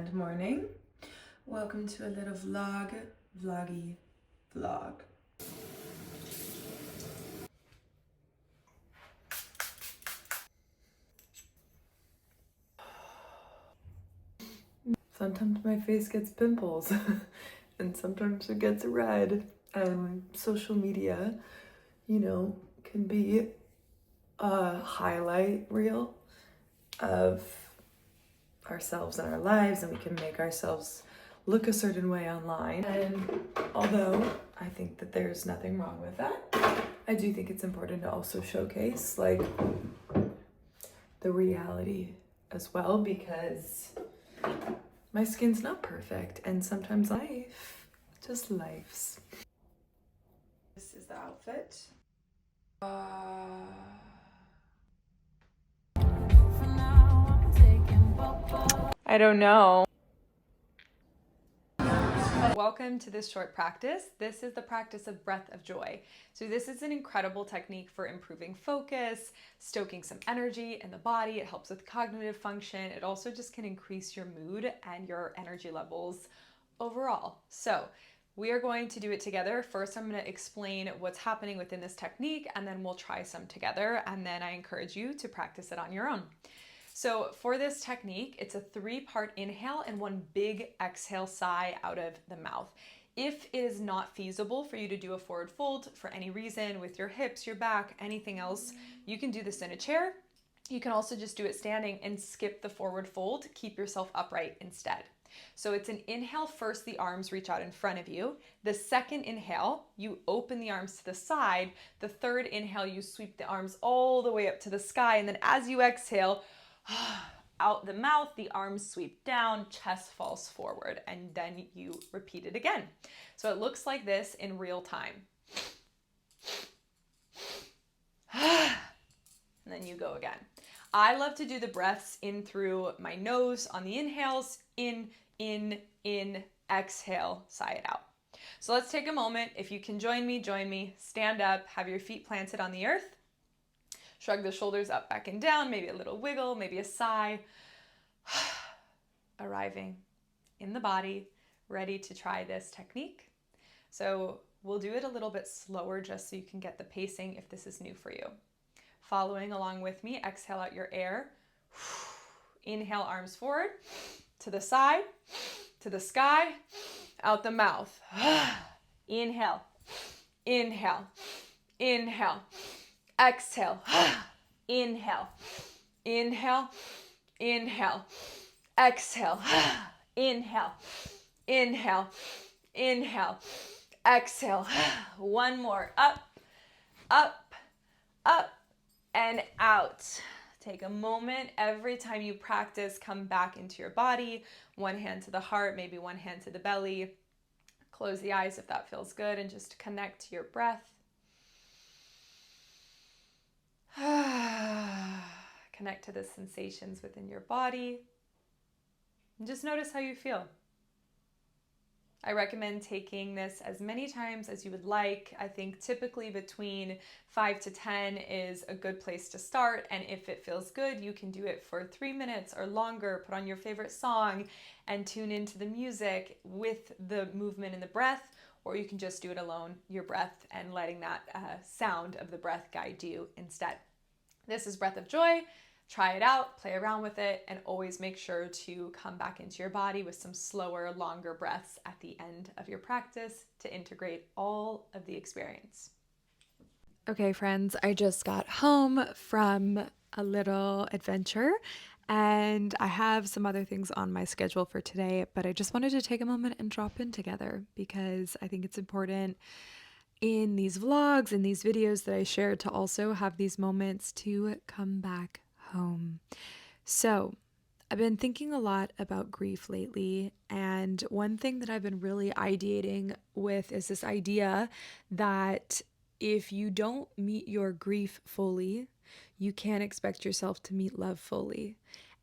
and morning. Welcome to a little vloggy vlog. Sometimes my face gets pimples and sometimes it gets red, and social media, can be a highlight reel of ourselves and our lives, and we can make ourselves look a certain way online. And although I think that there's nothing wrong with that, I do think it's important to also showcase like the reality as well, because my skin's not perfect and sometimes life just lifes. This is the outfit. I don't know. Welcome to this short practice. This is the practice of breath of joy. So this is an incredible technique for improving focus, stoking some energy in the body. It helps with cognitive function. It also just can increase your mood and your energy levels overall. So we are going to do it together. First, I'm going to explain what's happening within this technique, and then we'll try some together. And then I encourage you to practice it on your own. So for this technique, it's a 3-part inhale and 1 big exhale sigh out of the mouth. If it is not feasible for you to do a forward fold for any reason with your hips, your back, anything else, you can do this in a chair. You can also just do it standing and skip the forward fold. Keep yourself upright instead. So it's an inhale first, the arms reach out in front of you. The second inhale, you open the arms to the side. The third inhale, you sweep the arms all the way up to the sky. And then as you exhale, out the mouth, the arms sweep down, chest falls forward, and then you repeat it again. So it looks like this in real time. And then you go again. I love to do the breaths in through my nose on the inhales, in, exhale, sigh it out. So let's take a moment. If you can join me, stand up, have your feet planted on the earth. Shrug the shoulders up, back, and down, maybe a little wiggle, maybe a sigh. Arriving in the body, ready to try this technique. So we'll do it a little bit slower just so you can get the pacing if this is new for you. Following along with me, exhale out your air. Inhale, arms forward, to the side, to the sky, out the mouth. Inhale, inhale, inhale. Exhale, inhale, inhale, inhale, exhale, inhale, inhale, inhale, exhale. One more, up, up, up, and out. Take a moment. Every time you practice, come back into your body. One hand to the heart, maybe one hand to the belly. Close the eyes if that feels good, and just connect to your breath. Connect to the sensations within your body and just notice how you feel. I recommend taking this as many times as you would like. I think typically between 5 to 10 is a good place to start, and if it feels good, you can do it for 3 minutes or longer. Put on your favorite song and tune into the music with the movement and the breath, or you can just do it alone, your breath, and letting that sound of the breath guide you instead. This is Breath of Joy. Try it out, play around with it, and always make sure to come back into your body with some slower, longer breaths at the end of your practice to integrate all of the experience. Okay, friends, I just got home from a little adventure, and I have some other things on my schedule for today, but I just wanted to take a moment and drop in together because I think it's important in these vlogs and these videos that I share to also have these moments to come back home. So I've been thinking a lot about grief lately, and one thing that I've been really ideating with is this idea that if you don't meet your grief fully, you can't expect yourself to meet love fully.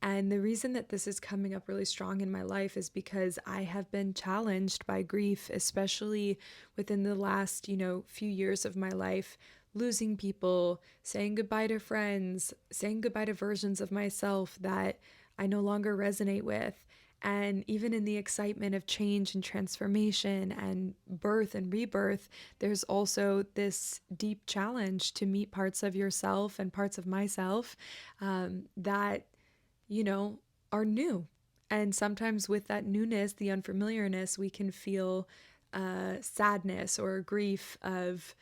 And the reason that this is coming up really strong in my life is because I have been challenged by grief, especially within the last, few years of my life, losing people, saying goodbye to friends, saying goodbye to versions of myself that I no longer resonate with. And even in the excitement of change and transformation and birth and rebirth, there's also this deep challenge to meet parts of yourself and parts of myself that, you know, are new. And sometimes with that newness, the unfamiliarness, we can feel sadness or grief of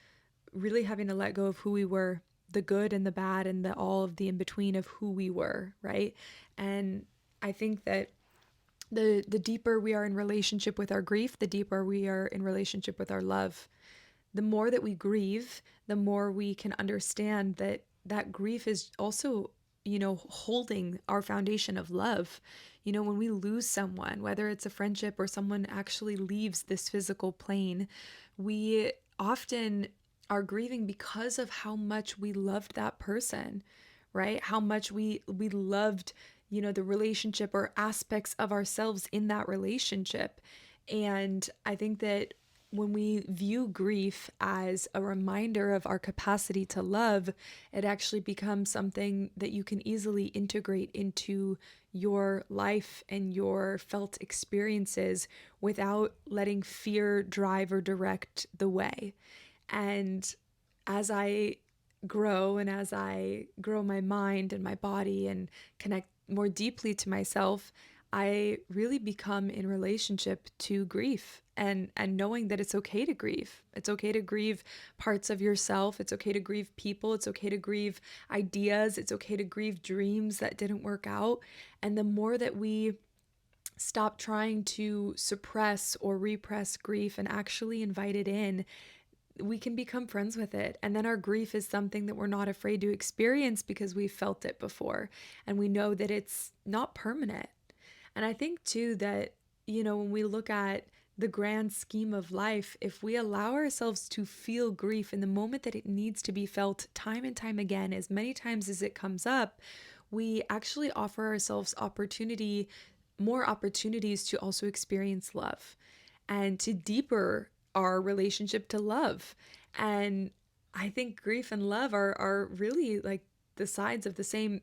really having to let go of who we were, the good and the bad, and the all of the in between of who we were, right? And I think that the deeper we are in relationship with our grief, the deeper we are in relationship with our love. The more that we grieve, the more we can understand that that grief is also, holding our foundation of love. When we lose someone, whether it's a friendship or someone actually leaves this physical plane, we often are grieving because of how much we loved that person, right? How much we loved, the relationship or aspects of ourselves in that relationship. And I think that when we view grief as a reminder of our capacity to love, it actually becomes something that you can easily integrate into your life and your felt experiences without letting fear drive or direct the way. And as I grow and as I grow my mind and my body and connect more deeply to myself, I really become in relationship to grief and knowing that it's okay to grieve. It's okay to grieve parts of yourself. It's okay to grieve people. It's okay to grieve ideas. It's okay to grieve dreams that didn't work out. And the more that we stop trying to suppress or repress grief and actually invite it in, we can become friends with it. And then our grief is something that we're not afraid to experience because we've felt it before and we know that it's not permanent. And I think too that, when we look at the grand scheme of life, if we allow ourselves to feel grief in the moment that it needs to be felt time and time again, as many times as it comes up, we actually offer ourselves more opportunities to also experience love and to deeper our relationship to love. And I think grief and love are really like two sides of the same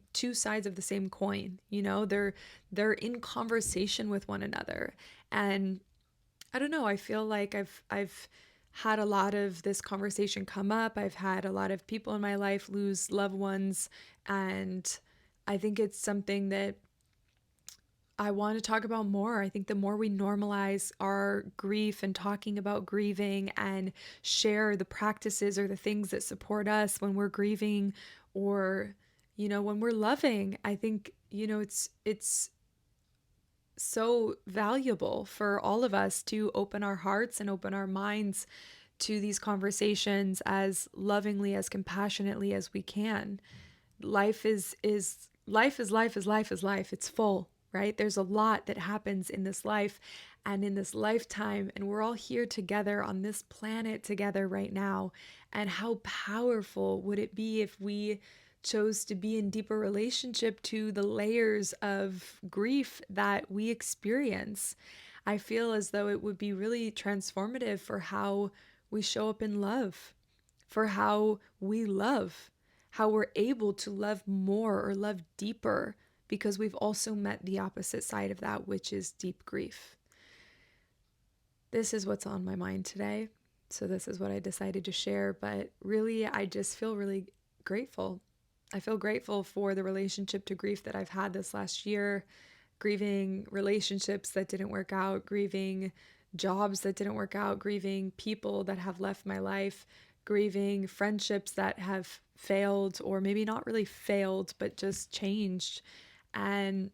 coin. They're in conversation with one another. And I don't know, I feel like I've had a lot of this conversation come up. I've had a lot of people in my life lose loved ones, and I think it's something that I want to talk about more. I think the more we normalize our grief and talking about grieving and share the practices or the things that support us when we're grieving or, when we're loving, I think, it's so valuable for all of us to open our hearts and open our minds to these conversations as lovingly, as compassionately as we can. Life is life. It's full, right? There's a lot that happens in this life and in this lifetime, and we're all here together on this planet together right now. And how powerful would it be if we chose to be in deeper relationship to the layers of grief that we experience? I feel as though it would be really transformative for how we show up in love, for how we love, how we're able to love more or love deeper because we've also met the opposite side of that, which is deep grief. This is what's on my mind today. So this is what I decided to share. But really, I just feel really grateful. I feel grateful for the relationship to grief that I've had this last year, grieving relationships that didn't work out, grieving jobs that didn't work out, grieving people that have left my life, grieving friendships that have failed or maybe not really failed, but just changed. And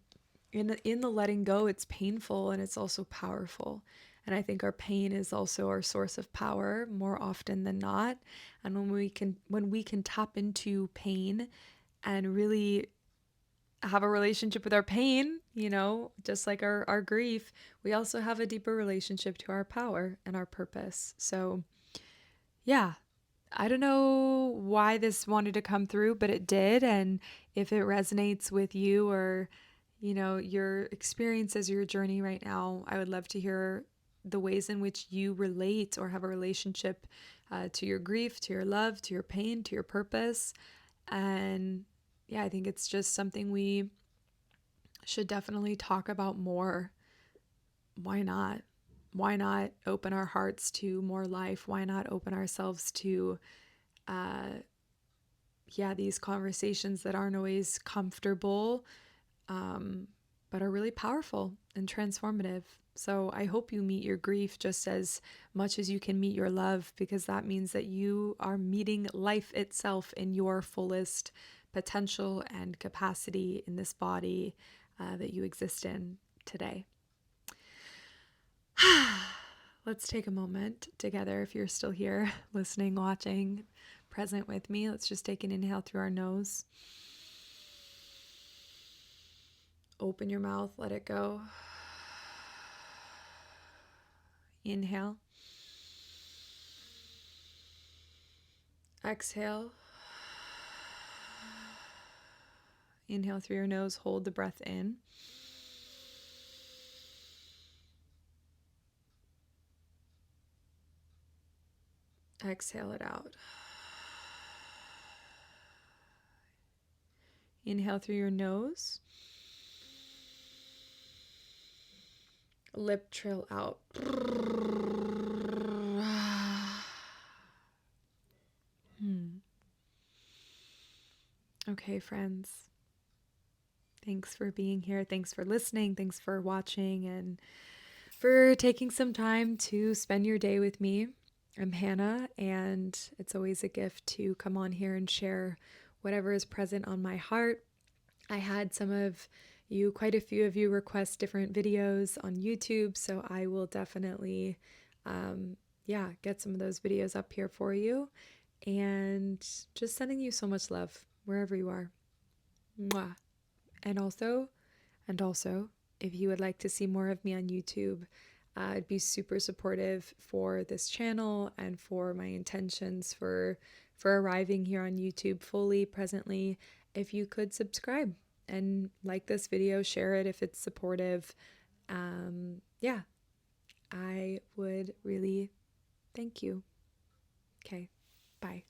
in the letting go, it's painful and it's also powerful. And I think our pain is also our source of power more often than not. And when we can tap into pain and really have a relationship with our pain, just like our grief, we also have a deeper relationship to our power and our purpose. So yeah, I don't know why this wanted to come through, but it did. And if it resonates with you or, your experiences, your journey right now, I would love to hear the ways in which you relate or have a relationship to your grief, to your love, to your pain, to your purpose. And yeah, I think it's just something we should definitely talk about more. why not? Why not open our hearts to more life? Why not open ourselves to, these conversations that aren't always comfortable, but are really powerful and transformative. So I hope you meet your grief just as much as you can meet your love, because that means that you are meeting life itself in your fullest potential and capacity in this body that you exist in today. Let's take a moment together. If you're still here, listening, watching, present with me, let's just take an inhale through our nose. Open your mouth, let it go. Inhale. Exhale. Inhale through your nose, hold the breath in. Exhale it out. Inhale through your nose. Lip trill out. Okay, friends. Thanks for being here. Thanks for listening. Thanks for watching and for taking some time to spend your day with me. I'm Hannah, and it's always a gift to come on here and share whatever is present on my heart. I had quite a few of you request different videos on YouTube, so I will definitely, get some of those videos up here for you. And just sending you so much love wherever you are. Mwah. And also, if you would like to see more of me on YouTube, I'd be super supportive for this channel and for my intentions for arriving here on YouTube fully presently. If you could subscribe and like this video, share it if it's supportive. I would really thank you. Okay, bye.